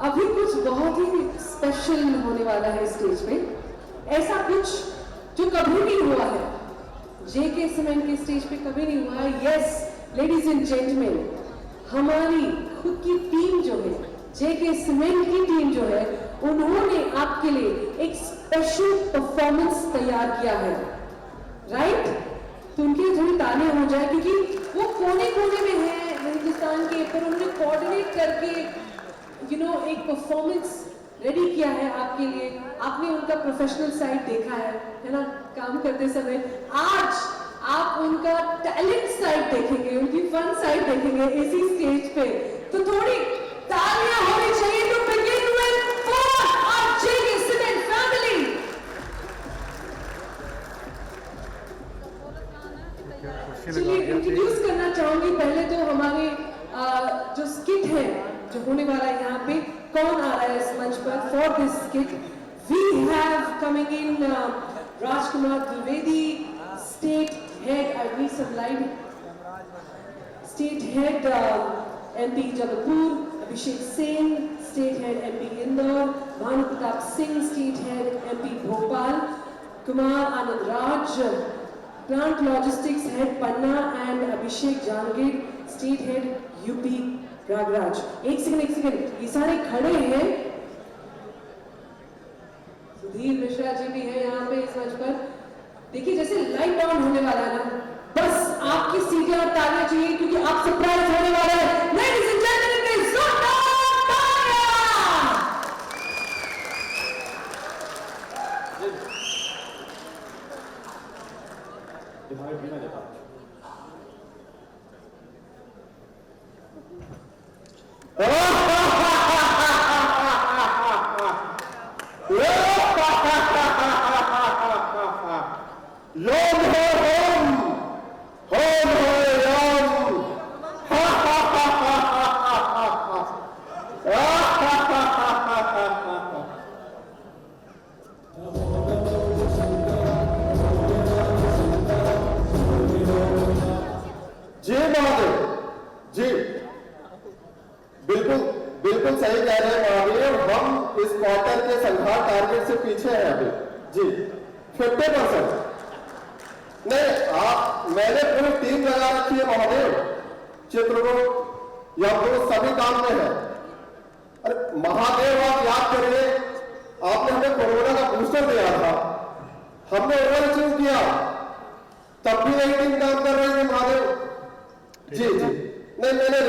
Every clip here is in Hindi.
अभी कुछ बहुत ही स्पेशल होने वाला है स्टेज पे, ऐसा कुछ जो कभी नहीं हुआ है, जेके सीमेंट के स्टेज पे कभी नहीं हुआ है। यस लेडीज एंड जेंटलमैन, हमारी खुद की टीम जो है, जेके सीमेंट की टीम जो है, उन्होंने आपके लिए एक स्पेशल परफॉर्मेंस तैयार किया है, राइट? तो उनके लिए थोड़ी तालियां हो जाए, क्योंकि वो कोने कोने में है हिंदुस्तान के, पर उन्होंने कोऑर्डिनेट करके एक परफॉर्मेंस रेडी किया है आपके लिए। आपने उनका प्रोफेशनल साइड देखा है ना, काम करते समय। आज आप उनका टैलेंट साइड देखेंगे, उनकी फन साइड देखेंगे इसी स्टेज पे। तो थोड़ी तालियां होनी चाहिए to begin with for our JK Cement family. चलिए इंट्रोड्यूस करना चाहूंगी पहले तो हमारे जो स्किट है जो होने वाला है यहाँ पे, कौन आ रहा है इस मंच पर for this skit? We have coming in Rajkumar Dwivedi, state head, I need some light, state head MP Jabalpur, Abhishek Sen, state head MP Indore, Bhanu Pratap Singh, state head MP Bhopal, Kumar Anand Raj, plant logistics head Panna, and Abhishek Jangir, state head UP Prayagraj. एक सेकंड, ये सारे खड़े हैं। सुधीर मिश्रा जी भी है यहाँ पे इस मंच पर। देखिए जैसे लाइट ऑन होने वाला है ना, बस आपकी सीटें और तालियां चाहिए, क्योंकि आप सरप्राइज होने वाले हैं। लेडीज एंड जेंटलमैन, प्लीज जोरदार तालियां। बिल्कुल सही कह रहे हैं महावीर, हम इस क्वार्टर के संघार टारगेट से पीछे हैं अभी जी 50%। नहीं, मैंने पूरी टीम लगा रखी है महादेव, चित्रगुप्त या तो सभी काम में है। अरे महादेव आप याद करिए, आपने हमें कोरोना का बूस्टर दिया था, हमने ओवर अचीव किया, तब भी नई टीम काम कर रही है महादेव जी। नहीं, मैंने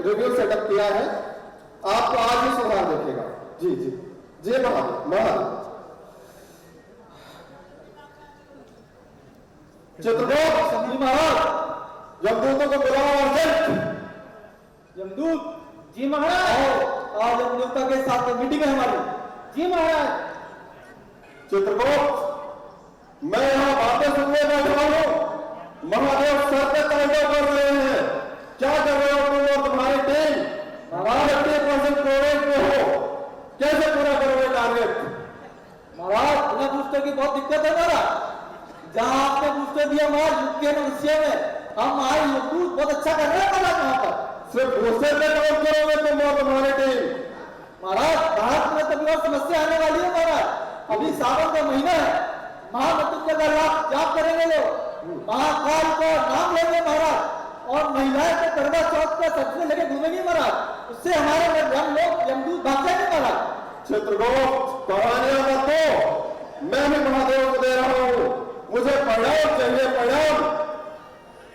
रिव्यू सेटअप किया है, आपको आज ही सुधार देखेगा जी जी जी। महादेव चित्रगुप्त जी महाराज, यमदूतों को बुलाओ अर्जेंट। यमदूत जी महाराज, आज यमदूतों के साथ मीटिंग है हमारी जी महाराज। चित्रगुप्त, मैं यहाँ बातें सुनने बैठा हूँ, महादेव सर पे तांडव कर रहे हैं। क्या कर रहे हो तुम और तुम्हारी टीम? 50% प्रोग्रेस पे हो, कैसे पूरा करोगे टारगेट? महाराज बिना बूस्टर की बहुत दिक्कत है हमारा। जहाँ आपने बूस्टर दिया महाराज यूक्रेन और रशिया में, हम हमारे यमदूत बहुत अच्छा कर रहे हैं महाराज। वहाँ पर सिर्फ बूस्टर पे काम करोगे तुम और तुम्हारी टीम? महाराज भारत में तभी और समस्या आने वाली है महाराज। अभी सावन का महीना है, महामृत्युंजय का जाप करेंगे लोग, महाकाल का नाम लेंगे महाराज, और महिलाएं तो करवा चौथ का सबसे लेके घूमेंगी महाराज, उससे हमारे हम लोग यमदूत भाग जाएंगे महाराज। चित्रगुप्त कहानियां मत दो, मैं भी महादेव को दे रहा हूँ, मुझे परिणाम चाहिए, परिणाम।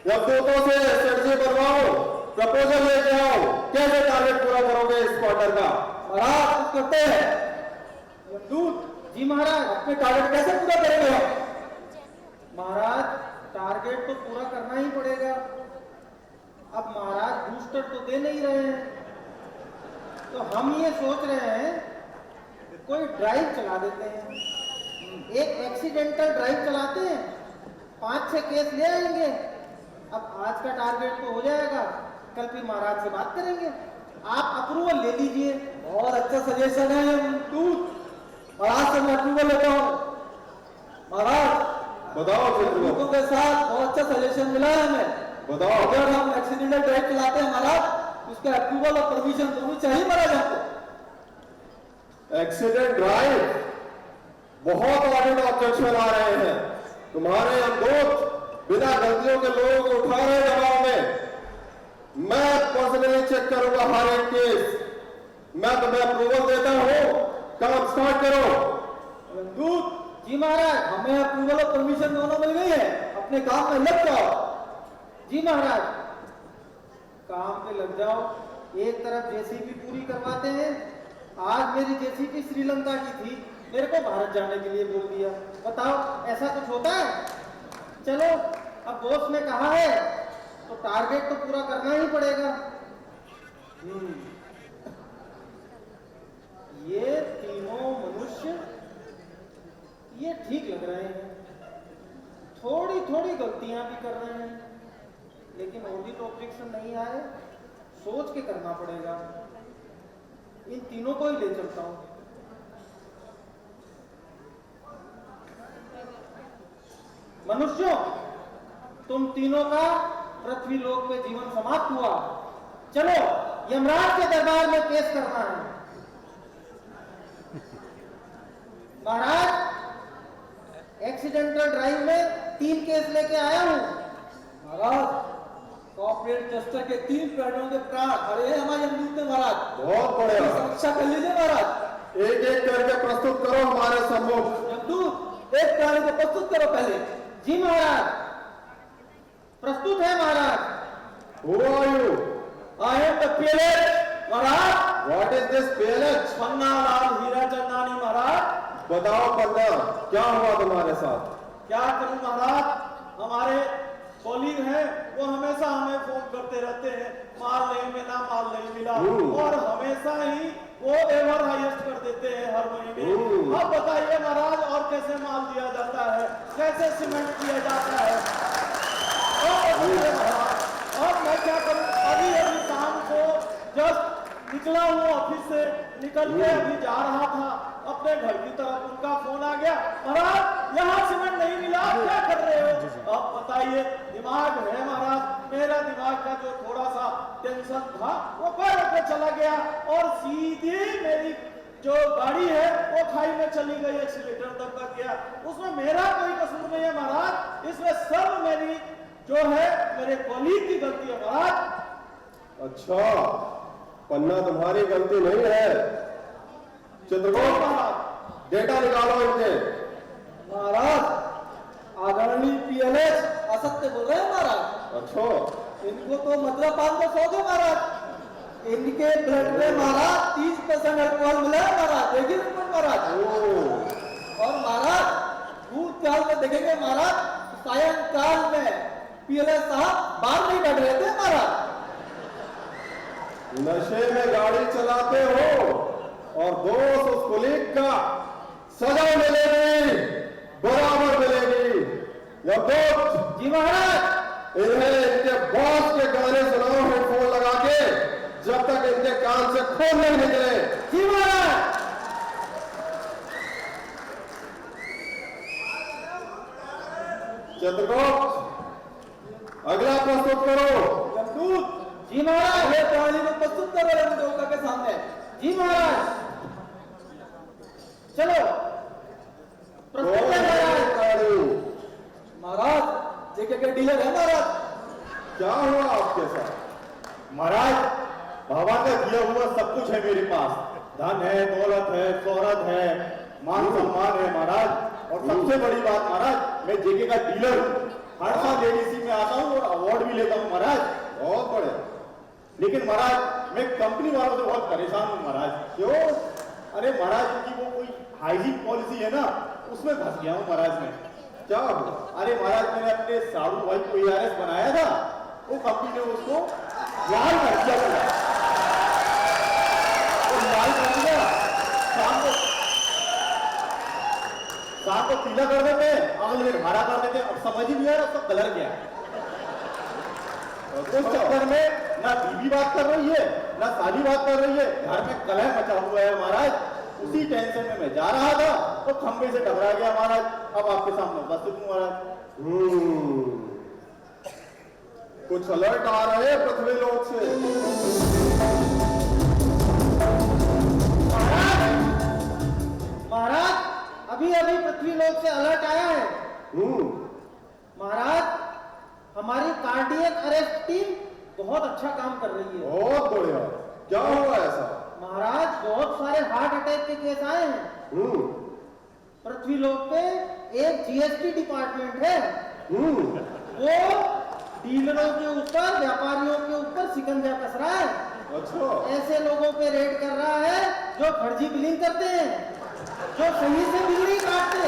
यमदूतों से स्ट्रेटजी बनवाओ, प्रपोजल लेके आओ, कैसे टारगेट पूरा करोगे इस क्वार्टर का? महाराज कुछ करते हैं यमदूत जी महाराज, अपने टारगेट कैसे पूरा करेंगे हम? महाराज टारगेट तो पूरा करना ही पड़ेगा। अब महाराज बूस्टर तो दे नहीं रहे हैं, तो हम ये सोच रहे हैं कोई ड्राइव चला देते हैं, एक एक्सीडेंटल ड्राइव चलाते हैं, 5-6 केस ले आएंगे। अब आज का टारगेट तो हो जाएगा, कल फिर महाराज से बात करेंगे, आप अप्रूवल ले लीजिए। बहुत अच्छा सजेशन है महाराज से मैं अप्रूवल लेता हूँ। महाराज बताओ चित्रगुप्त के साथ बहुत अच्छा सजेशन मिला है हमें। बताओ, अगर हम एक्सीडेंटल ड्राइव चलाते हैं महाराज, उसका अप्रूवल और परमिशन दोनों चाहिए महाराज हमको। एक्सीडेंट ड्राइव, बहुत ऑडिट ऑब्जेक्शन आ रहे हैं। तुम्हारे अमदूत बिना गलतियों के लोगों को उठा रहे दबाव में। मैं पर्सनली चेक करूंगा हर एक केस। मैं तुम्हें अप्रूवल देता हूं, काम स्टार्ट करो। दूत जी महाराज, हमें अप्रूवल और परमिशन दोनों मिल गई है, अपने काम में लग जाओ। जी महाराज, काम पे लग जाओ। एक तरफ जेसीबी पूरी करवाते हैं। आज मेरी जेसीबी श्रीलंका की थी, मेरे को भारत जाने के लिए बोल दिया। बताओ, ऐसा कुछ होता है? चलो, अब बॉस ने कहा है तो टारगेट तो पूरा करना ही पड़ेगा। ये तीनों मनुष्य ये ठीक लग रहे हैं, थोड़ी थोड़ी गलतियां भी कर रहे हैं, लेकिन ऑडिट ऑब्जेक्शन नहीं आए, सोच के करना पड़ेगा। इन तीनों को ही ले चलता हूं। मनुष्यों, तुम तीनों का पृथ्वी लोक में जीवन समाप्त हुआ। चलो, यमराज के दरबार में पेश करना है। महाराज, एक्सीडेंटल ड्राइव में 3 केस लेके आया हूं। महाराज, कॉर्पोरेट जस्टर के 3 प्राणियों के प्राण हरे हैं हमारे यमदूत ने महाराज। बहुत बढ़िया, समीक्षा कर लीजिए महाराज। एक एक करके प्रस्तुत करो हमारे सम्मुख। यमदूत, एक प्राणी को प्रस्तुत करो पहले। जी महाराज, प्रस्तुत है महाराज। Who are you? I am the PLH Maharaj. What is this PLH? Panna Lal हीरा चंदानी महाराज। बताओ पन्ना, क्या हुआ तुम्हारे साथ? क्या करूं महाराज, हमारे कॉलीग हैं, वो हमेशा हमें फोन करते रहते हैं, माल नहीं मिला, माल नहीं मिला, और हमेशा ही वो एवर हाईएस्ट कर देते हैं हर महीने। अब बताइए महाराज, और कैसे माल दिया जाता है, कैसे सीमेंट किया जाता है, और बताइए महाराज, अब मैं क्या करूं? अभी अभी शाम को जस्ट निकला हूँ ऑफिस से, निकल के अभी जा रहा था अपने घर की तरफ, उनका फोन आ गया, महाराज यहाँ सीमेंट नहीं मिला, आप क्या कर रहे हो? अब बताइए, दिमाग है महाराज, मेरा दिमाग का जो थोड़ा सा टेंशन था वो पैर पे चला गया, और सीधी मेरी जो गाड़ी है वो खाई में चली गई, एक्सीलेटर दबा गया। उसमें मेरा कोई कसूर नहीं है महाराज, इसमें सब मेरी जो है मेरे कॉलीग की गलती है महाराज। अच्छा, पन्ना तुम्हारी गलती नहीं है। चित्रगुप्त, डेटा निकालो इनके। महाराज, आदरणीय PLH असत्य बोल रहे हैं महाराज। अच्छा, इनको तो मद्यपान को सौ दो महाराज। इनके ब्लड में महाराज 30% अल्कोहल मिला है महाराज, देखिए रिपोर्ट महाराज। और महाराज, भूतकाल में देखेंगे महाराज, सायंकाल में PLH साहब बाहर नहीं बैठ रहे थे महाराज। नशे में गाड़ी चलाते हो और दोस्त उस कुलीग का सजा मिलेगी, बराबर मिलेगी। यमदूत जी महाराज, इन्हें इनके बॉस के गाने सुनाओ हेडफोन लगा के, जब तक इनके कान से खून नहीं निकले। जी महाराज। चित्रगुप्त, अगला प्रस्तुत करो। यमदूत, जी महाराज। अगले प्राणी को प्रस्तुत करो यमदूत के सामने। जी महाराज, चलो प्रस्तुत है महाराज। महाराज, जेके के डीलर है महाराज। क्या हुआ आपके साथ? महाराज, भगवान का दिया हुआ सब कुछ है मेरे पास, धन है, दौलत है, शोहरत है, मान सम्मान है महाराज, और सबसे बड़ी बात महाराज, मैं जेके का डीलर हूँ। हर साल एडीसी में आता हूँ और अवार्ड भी लेता हूँ महाराज। बहुत बड़े। लेकिन महाराज, मैं कंपनी वालों से बहुत परेशान हूँ महाराज। क्यों? अरे महाराज, उनकी वो कोई हाइजीन पॉलिसी है ना, उसमें फंस गया हूँ महाराज मैं। क्या हुआ? अरे महाराज, मैंने अपने सारू भाई को ARS बनाया था, वो कंपनी ने उसको लाल कर दिया था। वो लाल कर दिया, शाम को पीला कर देते, अगले दिन हरा कर देते, अब समझ ही नहीं आ रहा सब कलर क्या है। उस चक्कर में ना बीवी बात कर रही है, ना साली बात कर रही है, घर में कलह मचा हुआ है महाराज। उसी टेंशन में मैं जा रहा था तो खंबे से टकरा गया महाराज। अब आपके सामने उपस्थित हूं महाराज। कुछ अलर्ट आ रहे हैं पृथ्वी लोक से। महाराज, पृथ्वीलोक से अलर्ट आया है। हम्म। महाराज, हमारी कार्डियक अरेस्ट टीम बहुत अच्छा काम कर रही है। बहुत बढ़िया। क्या हुआ ऐसा? महाराज, बहुत सारे हार्ट अटैक के केस आए हैं। हम्म। पृथ्वीलोक पे एक जीएसटी डिपार्टमेंट है, हम्म। वो डीलरों के ऊपर, व्यापारियों के ऊपर शिकंजा कस रहा है। अच्छा। ऐसे लोगों पे रेड कर रहा है जो फर्जी बिलिंग करते हैं, जो सही से बिल नहीं काटते।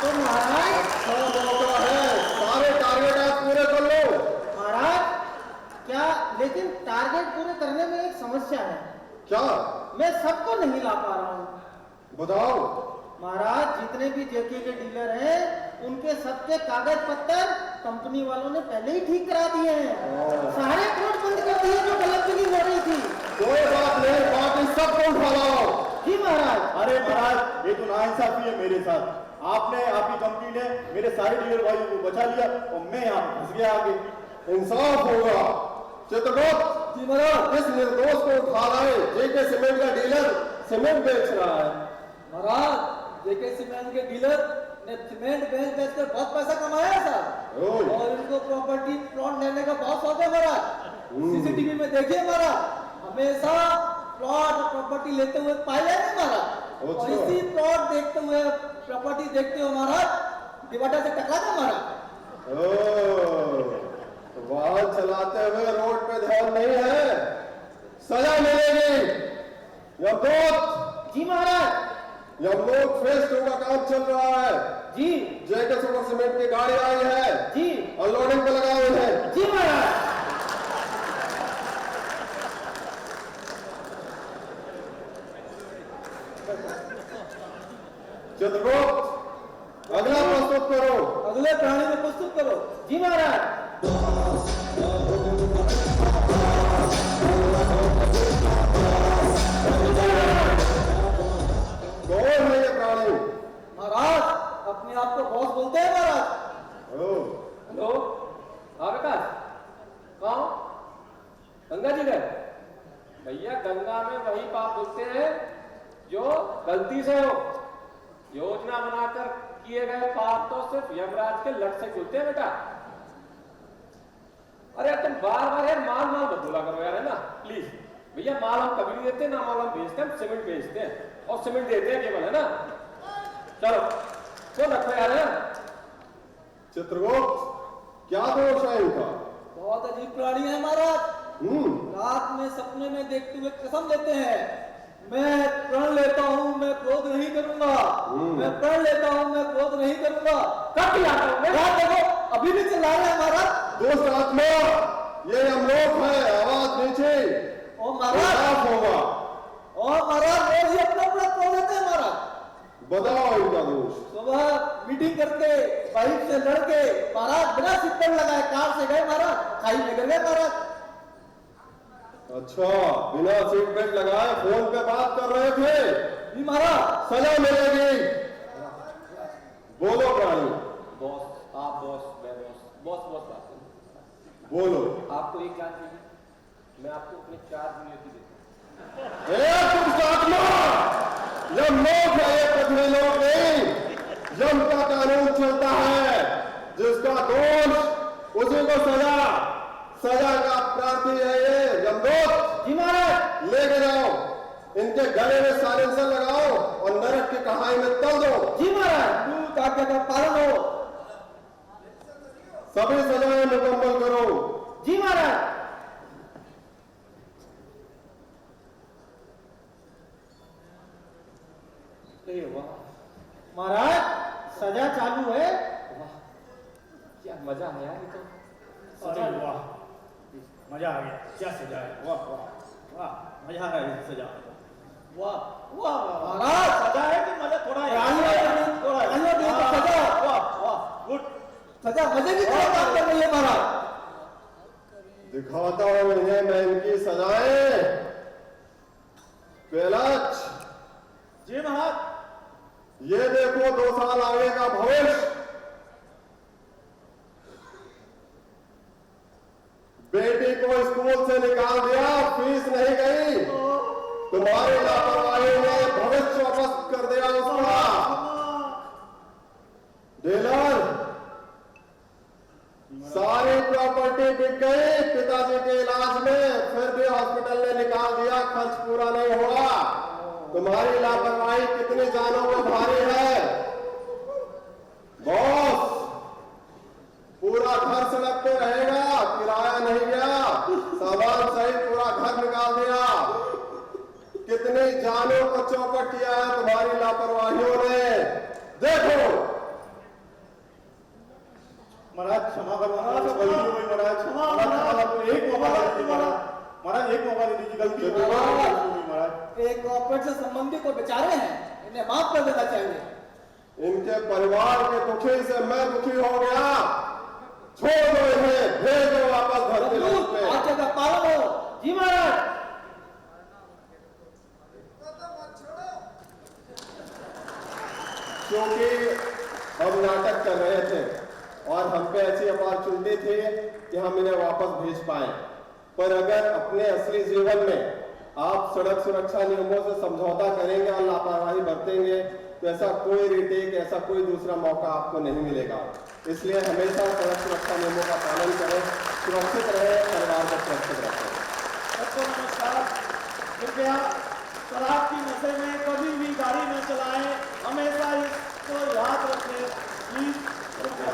तो महाराज, अच्छा मौका है, सारे टारगेट आप पूरे कर लो। महाराज क्या, लेकिन टारगेट पूरे करने में एक समस्या है। क्या? मैं सबको नहीं ला पा रहा हूँ। बताओ। महाराज, जितने भी जेके के डीलर हैं, उनके सबके कागज पत्तर कंपनी वालों ने पहले ही ठीक करा दिए हैं। सारे कोर्ट बंद कर दिए जो गलत बिलिंग हो रही थी। कोई बात नहीं, बाकी सबको उठा लाओ। जी महाराज। अरे महाराज, ये तो नाइंसाफी है मेरे साथ। आपकी कंपनी ने मेरे सारे डीलर भाइयों को बचा लिया और मैं यहाँ फंस गया आगे। इंसाफ होगा। चित्रगुप्त जी महाराज। इस निर्दोष को उठा लाए। जेके सीमेंट का डीलर सीमेंट बेच रहा है। महाराज, जेके सीमेंट के डीलर ने सीमेंट बेचकर बहुत पैसा कमाया है साहब, ओह। और इनको प्रॉपर्टी प्लॉट लेने का बहुत शौक है महाराज। सीसीटीवी में देखिए महाराज, हमेशा प्लॉट और प्रॉपर्टी लेते हुए पाए जाएंगे महाराज। और अच्छा। इसी प्लॉट देखते हुए, प्रॉपर्टी देखते हुए महाराज डिवाइडर से टकरा था महाराज। ओह, वाहन चलाते हुए रोड पे ध्यान नहीं है, सजा मिलेगी। यमदूत। जी महाराज। यमलोक फेज 2 का काम चल रहा है। जी। जेके सुपर सीमेंट की गाड़ी आई है। जी। अनलोडिंग पे लगा हुए हैं। जी महाराज। चित्रगुप्त अगला प्रस्तुत करो। अगले प्राणी को प्रस्तुत करो। जी महाराज। कौन है ये प्राणी? महाराज, अपने आप को बॉस बोलते हैं महाराज। ओह, हेलो, हाँ विकास, कहाँ? गंगा जी गए? भैया, गंगा में वही पाप धुलते हैं जो गलती से हो। योजना बनाकर किए गए पाप तो सिर्फ यमराज के लट से धुलते हैं बेटा। अरे तुम बार बार यार माल माल मत बोला करो यार, है ना, प्लीज। भैया, माल हम कभी नहीं देते, ना माल हम बेचते हैं, हम सीमेंट बेचते हैं और सीमेंट देते हैं केवल, है ना। चलो तो रखो यार, है ना। चित्रगुप्त क्या दोष है इनका? बहुत अजीब प्राणी है महाराज। हम्म। रात में सपने में देखते हुए कसम लेते हैं, मैं प्रण लेता हूँ, मैं क्रोध नहीं करूंगा। मैं प्रण लेता हूँ, मैं क्रोध नहीं करूंगा। कब खिलाता हूँ मैं? रात देखो, अभी भी चिल्ला रहे हैं महाराज। दुष्ट आत्मा, ये यमलोक है, आवाज नीचे। और महाराज, इंसाफ होगा। और महाराज रोज ही अपना अपना क्रोध लेते हैं महाराज। बताओ इनका दोष। सुबह मीटिंग करके, बाइक से लड़के महाराज बिना सिक्कड़ लगाए कार से गए महाराज, खाई में गिर गए महाराज। अच्छा, बिना सीट बेल्ट लगाए फोन पे बात कर रहे थे। जी महाराज। सजा मिलेगी। बोलो प्राणी। बॉस, आप बॉस, मैं बॉस, बॉस बात करो। बोलो। आपको एक जान चाहिए, मैं आपको अपने 4 नियुक्ति देता हूँ। दुष्ट आत्मा, यमलोक है, ये पृथ्वी लोक नहीं। यम का कानून चलता है, जिसका दोष उसी को सजा। सजा का प्रार्थी है ये यमदूत। जी महाराज। लेके जाओ, इनके गले में साइलेंसर लगाओ और नरक की कहानी में तल दो। जी महाराज। दूत आज्ञा का पालन हो। सभी सजाएं मुकम्मल करो। जी महाराज। महाराज, सजा चालू है। क्या मजा है यार, ये तो अरे वाह, मजा आ गया। क्या सजा है, वाह वाह वाह, मजा आ गया सजा। वाह वाह वाह, महाराज, सजा है कि मजा थोड़ा है? थोड़ा है। सजा, वाह वाह, गुड। सजा मजे की तरह काम कर रही है महाराज। दिखाता हूं इन्हें मैं इनकी सजाएं। पेलच, जी महाराज। ये देखो 2 साल आगे का भविष्य। बेटी को स्कूल से निकाल दिया, फीस नहीं गई, तुम्हारी लापरवाही ने भविष्य वापस कर दिया उसका। तुम्हारी लापरवाही कितनी जानों को भारी है। बॉस, पूरा घर सड़क पे रहेगा, किराया नहीं गया, सामान सहित पूरा घर निकाल दिया। कितनी जानों को चौपट किया है तुम्हारी लापरवाहियों ने। देखो महाराज क्षमा करवाना, गलती हो गई महाराज, महाराज एक मौका दे दीजिए महाराज, एक मौका दे दीजिए, गलती हो गई महाराज। एक कॉर्पोरेट से संबंधित तो बेचारे हैं, इन्हें माफ कर देना चाहिए। इनके परिवार के दुखी से मैं दुखी हो गया। छोड़ दो इन्हें, भेज दो वापस घर के रूप में। आज्ञा का पालन हो। जी महाराज। क्योंकि हम नाटक कर रहे थे और हम पे ऐसी अपॉर्चुनिटी थी कि हम इन्हें वापस भेज पाए, पर अगर अपने असली जीवन में आप सड़क सुरक्षा नियमों से समझौता करेंगे और लापरवाही बरतेंगे तो ऐसा कोई रिटेक, ऐसा कोई दूसरा मौका आपको नहीं मिलेगा। इसलिए हमेशा सड़क सुरक्षा नियमों का पालन करें, सुरक्षित रहे, परिवार को सुरक्षित रखें। सबको नमस्कार। कृपया शराब की नशे में कभी भी गाड़ी न चलाएं, हमेशा इसको याद रखें। प्लीज कृपया।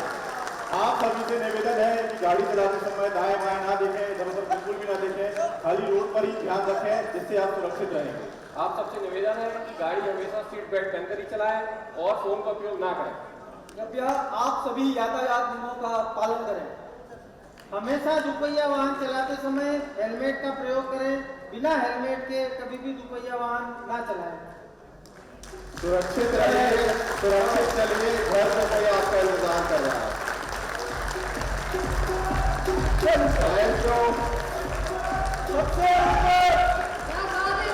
आप सभी से निवेदन है कि गाड़ी चलाते समय दाएं बाएं ना देखें, इधर उधर बिल्कुल भी ना देखें, खाली रोड पर ही ध्यान रखें, जिससे आप सुरक्षित रहेंगे। आप सबसे निवेदन है कि गाड़ी हमेशा सीट बेल्ट पहनकर ही चलाएं और फोन का उपयोग ना करें। कृपया आप सभी यातायात नियमों का पालन करें। हमेशा दुपहिया वाहन चलाते समय हेलमेट का प्रयोग करें। बिना हेलमेट के कभी भी दुपहिया वाहन ना चलाएं। सुरक्षित रहिए, सुरक्षित चलिए, घर में कोई आपका इंतजार कर रहा है। सबसे